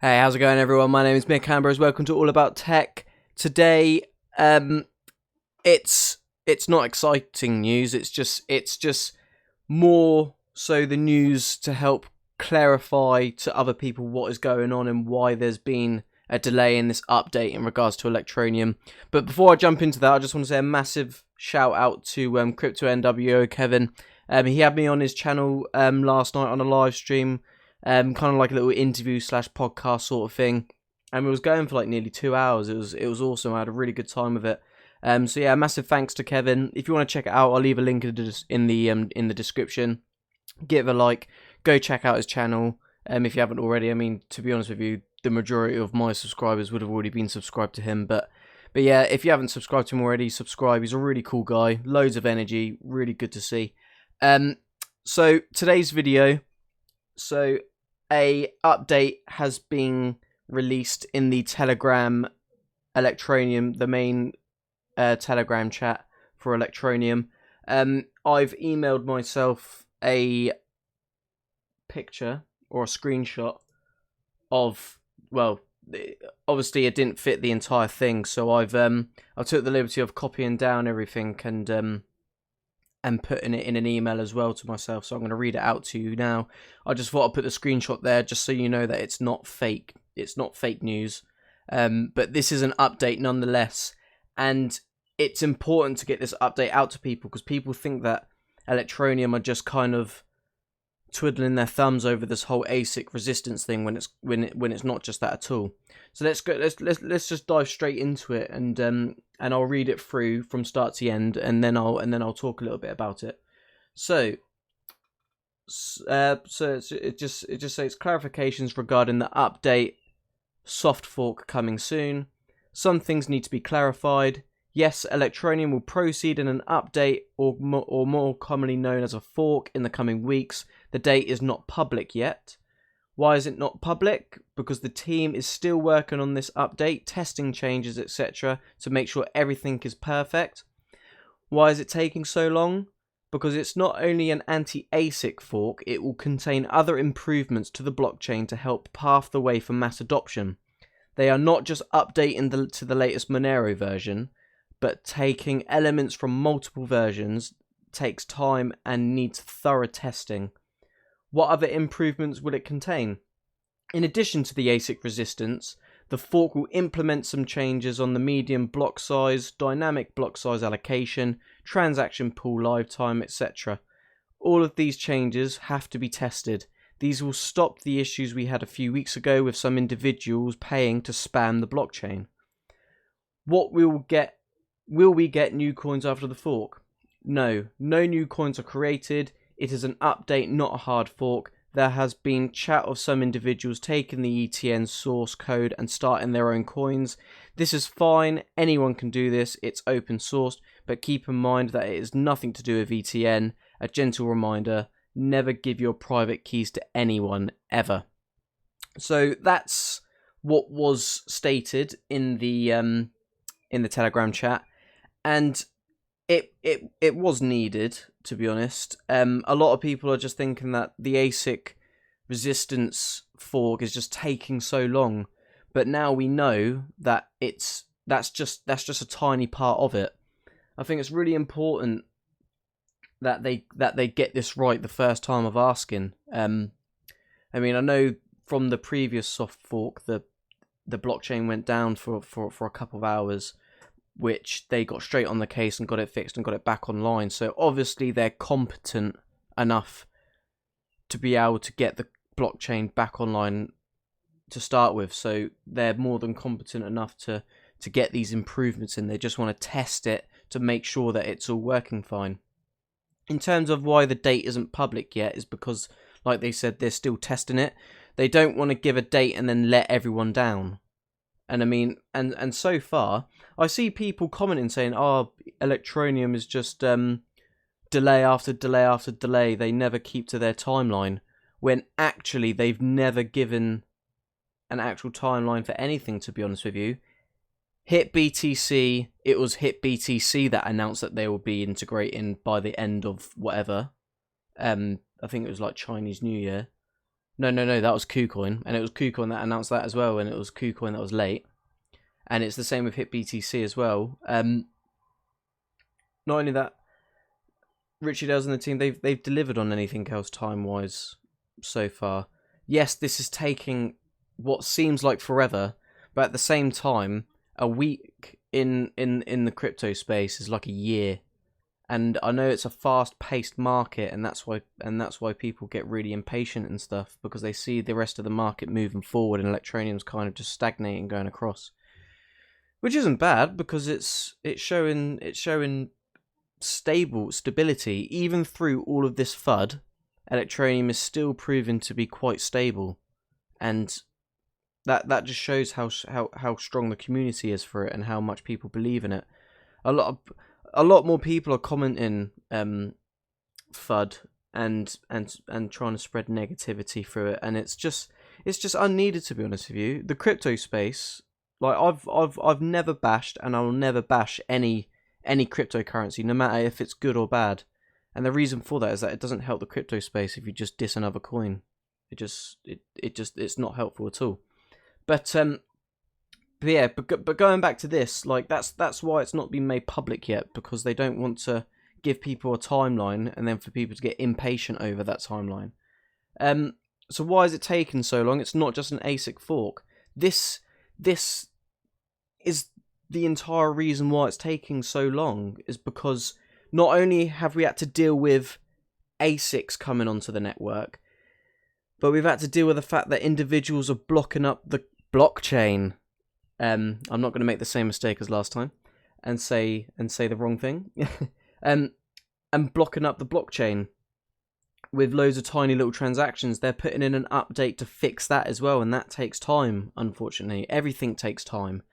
Hey, how's it going, everyone? My name is Mick Ambrose. Welcome to All About Tech. Today, it's not exciting news. It's just more so the news to help clarify to other people what is going on and why there's been a delay in this update in regards to Electroneum. But before I jump into that, I just want to say a massive shout out to Crypto NWO Kevin. He had me on his channel last night on a live stream. Kind of like a little interview / podcast sort of thing, and it was going for like nearly 2 hours. It was awesome. I had a really good time with it. So yeah, massive thanks to Kevin. If you want to check it out, I'll leave a link in the description. Give it a like. Go check out his channel. If you haven't already. I mean, to be honest with you, the majority of my subscribers would have already been subscribed to him. But yeah, if you haven't subscribed to him already, subscribe. He's a really cool guy. Loads of energy. Really good to see. So today's video. So a update has been released in the Telegram Electroneum, the main Telegram chat for Electroneum. I've emailed myself a picture or a screenshot of, well, obviously it didn't fit the entire thing, so I took the liberty of copying down everything and putting it in an email as well to myself, so I'm going to read it out to you now. I just thought I'd put the screenshot there just so you know that it's not fake. It's not fake news. But this is an update nonetheless, and it's important to get this update out to people because people think that Electroneum are just kind of twiddling their thumbs over this whole ASIC resistance thing when it's not just that at all. So let's just dive straight into it, and I'll read it through from start to end, and then I'll talk a little bit about it. So it just says clarifications regarding the update, soft fork coming soon. Some things need to be clarified. Yes, Electroneum will proceed in an update, or more commonly known as a fork, in the coming weeks. The date is not public yet. Why is it not public? Because the team is still working on this update, testing changes, etc. to make sure everything is perfect. Why is it taking so long? Because it's not only an anti-ASIC fork, it will contain other improvements to the blockchain to help pave the way for mass adoption. They are not just updating to the latest Monero version, but taking elements from multiple versions takes time and needs thorough testing. What other improvements will it contain? In addition to the ASIC resistance, the fork will implement some changes on the medium block size, dynamic block size allocation, transaction pool lifetime, etc. All of these changes have to be tested. These will stop the issues we had a few weeks ago with some individuals paying to spam the blockchain. What will we get new coins after the fork? No new coins are created. It is an update, not a hard fork. There has been chat of some individuals taking the ETN source code and starting their own coins. This is fine, anyone can do this, it's open sourced, but keep in mind that it is nothing to do with ETN. A gentle reminder, never give your private keys to anyone, ever. So that's what was stated in the Telegram chat, and it was needed, to be honest. A lot of people are just thinking that the ASIC resistance fork is just taking so long, but now we know that that's just a tiny part of it. I think it's really important that they get this right the first time of asking. I mean, I know from the previous soft fork, the blockchain went down for a couple of hours, which they got straight on the case and got it fixed and got it back online. So obviously they're competent enough to be able to get the blockchain back online to start with. So they're more than competent enough to get these improvements in. They just want to test it to make sure that it's all working fine. In terms of why the date isn't public yet is because, like they said, they're still testing it. They don't want to give a date and then let everyone down. And I mean, and so far, I see people commenting saying, "Oh, Electroneum is just delay after delay after delay. They never keep to their timeline." When actually they've never given an actual timeline for anything. To be honest with you, HitBTC, it was HitBTC that announced that they will be integrating by the end of whatever. I think it was like Chinese New Year. No, that was KuCoin, and it was KuCoin that announced that as well, and it was KuCoin that was late, and it's the same with HitBTC as well. Not only that, Richie Dales and the team, they've delivered on anything else time wise so far. Yes, this is taking what seems like forever, but at the same time, a week in the crypto space is like a year. And I know it's a fast-paced market, and that's why people get really impatient and stuff, because they see the rest of the market moving forward, and Electroneum's kind of just stagnating, going across, which isn't bad because it's showing stability even through all of this FUD. Electroneum is still proven to be quite stable, and that just shows how strong the community is for it and how much people believe in it. A lot more people are commenting FUD and trying to spread negativity through it, and it's just unneeded, to be honest with you. The crypto space, like I've never bashed, and I'll never bash any cryptocurrency, no matter if it's good or bad. And the reason for that is that it doesn't help the crypto space if you just diss another coin. It's not helpful at all. But going back to this, like that's why it's not been made public yet, because they don't want to give people a timeline and then for people to get impatient over that timeline. So why is it taking so long? It's not just an ASIC fork. This is the entire reason why it's taking so long, is because not only have we had to deal with ASICs coming onto the network, but we've had to deal with the fact that individuals are blocking up the blockchain. I'm not going to make the same mistake as last time and say the wrong thing. And blocking up the blockchain with loads of tiny little transactions. They're putting in an update to fix that as well, and that takes time, unfortunately. Everything takes time.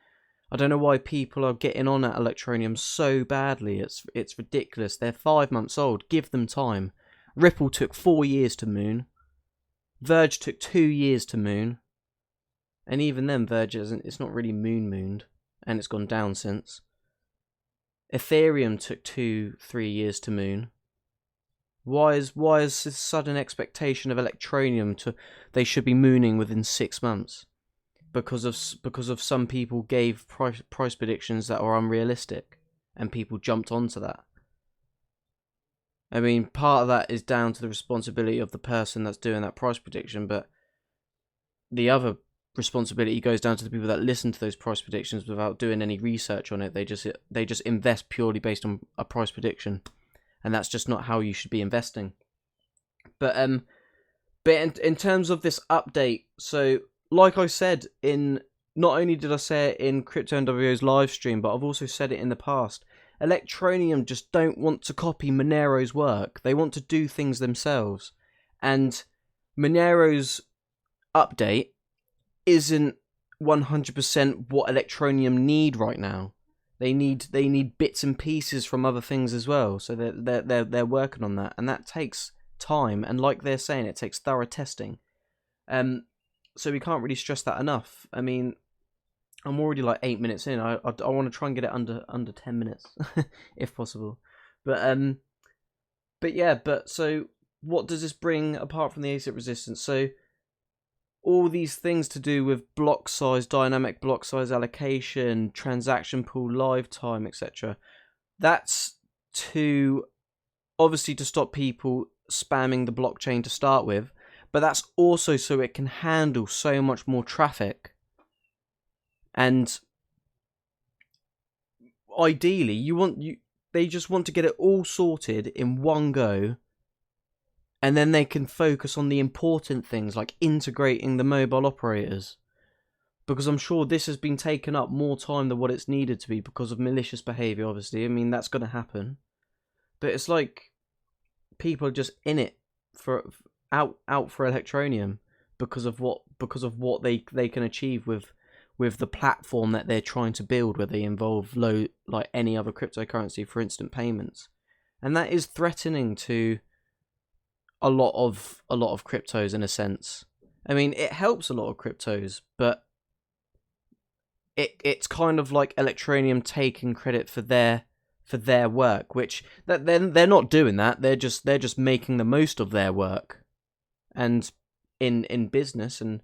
I don't know why people are getting on at Electroneum so badly. It's ridiculous. They're 5 months old. Give them time. Ripple took 4 years to moon. Verge took 2 years to moon. And even then, Verge it's not really mooned, and it's gone down since. Ethereum took 2-3 years to moon. Why is this sudden expectation of Electroneum they should be mooning within 6 months? Because of some people gave price predictions that are unrealistic, and people jumped onto that. I mean, part of that is down to the responsibility of the person that's doing that price prediction, but the other responsibility goes down to the people that listen to those price predictions without doing any research on it. They just invest purely based on a price prediction, and that's just not how you should be investing. But in terms of this update, so like I said, not only did I say it in Crypto NWO's live stream, but I've also said it in the past. Electroneum just don't want to copy Monero's work. They want to do things themselves, and Monero's update isn't 100% what Electroneum need right now. They need bits and pieces from other things as well. So they're working on that, and that takes time. And like they're saying, it takes thorough testing. So we can't really stress that enough. I mean, I'm already like 8 minutes in. I want to try and get it under 10 minutes if possible. But so what does this bring apart from the ASIC resistance? So all these things to do with block size, dynamic block size allocation, transaction pool lifetime, etc. That's obviously to stop people spamming the blockchain to start with, but that's also so it can handle so much more traffic. And ideally, they just want to get it all sorted in one go, and then they can focus on the important things like integrating the mobile operators. Because I'm sure this has been taken up more time than what it's needed to be because of malicious behaviour, obviously. I mean, that's going to happen. But it's like people are just in it out for Electroneum because of what they can achieve with the platform that they're trying to build, where they involve like any other cryptocurrency for instant payments. And that is threatening to a lot of cryptos in a sense. I mean, it helps a lot of cryptos, but it's kind of like Electroneum taking credit for their work, which they're not doing that. They're just making the most of their work, and in business, and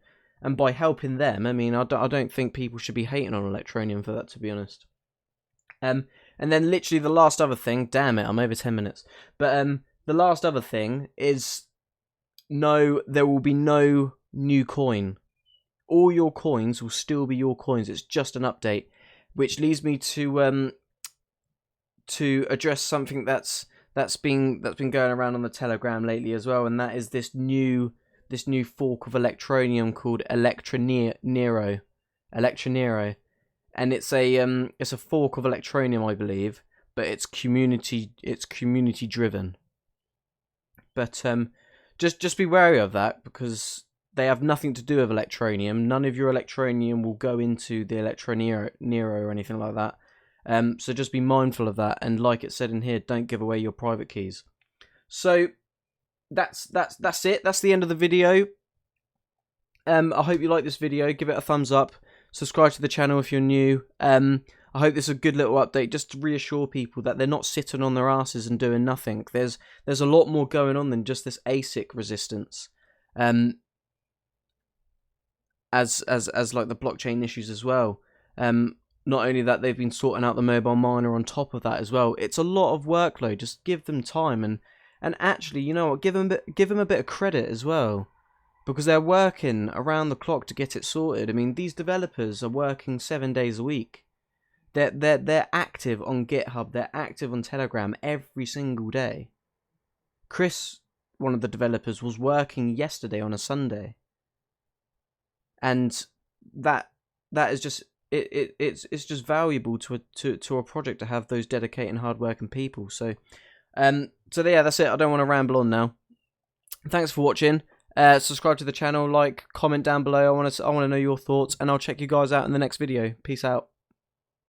by helping them, I mean, I don't think people should be hating on Electroneum for that, to be honest. And then literally the last other thing, damn it, I'm over 10 minutes. But the last other thing is, no, there will be no new coin. All your coins will still be your coins. It's just an update, which leads me to address something that's been going around on the Telegram lately as well, and that is this new fork of Electroneum called Electronero, and it's a fork of Electroneum, I believe, but it's community driven. But just be wary of that, because they have nothing to do with Electroneum. None of your Electroneum will go into the Electronero or anything like that. So just be mindful of that, and like it said in here, don't give away your private keys. So that's it. That's the end of the video. I hope you like this video. Give it a thumbs up. Subscribe to the channel if you're new. I hope this is a good little update, just to reassure people that they're not sitting on their asses and doing nothing. There's a lot more going on than just this ASIC resistance. As like the blockchain issues as well. Not only that, they've been sorting out the mobile miner on top of that as well. It's a lot of workload. Just give them time, and actually, you know what? Give them a bit of credit as well, because they're working around the clock to get it sorted. I mean, these developers are working 7 days a week. They're active on GitHub. They're active on Telegram every single day. Chris, one of the developers, was working yesterday on a Sunday, and that is just it's just valuable to a project to have those dedicated, hard-working people. So yeah, that's it. I don't want to ramble on now. Thanks for watching. Subscribe to the channel, like, comment down below. I want to know your thoughts, and I'll check you guys out in the next video. Peace out.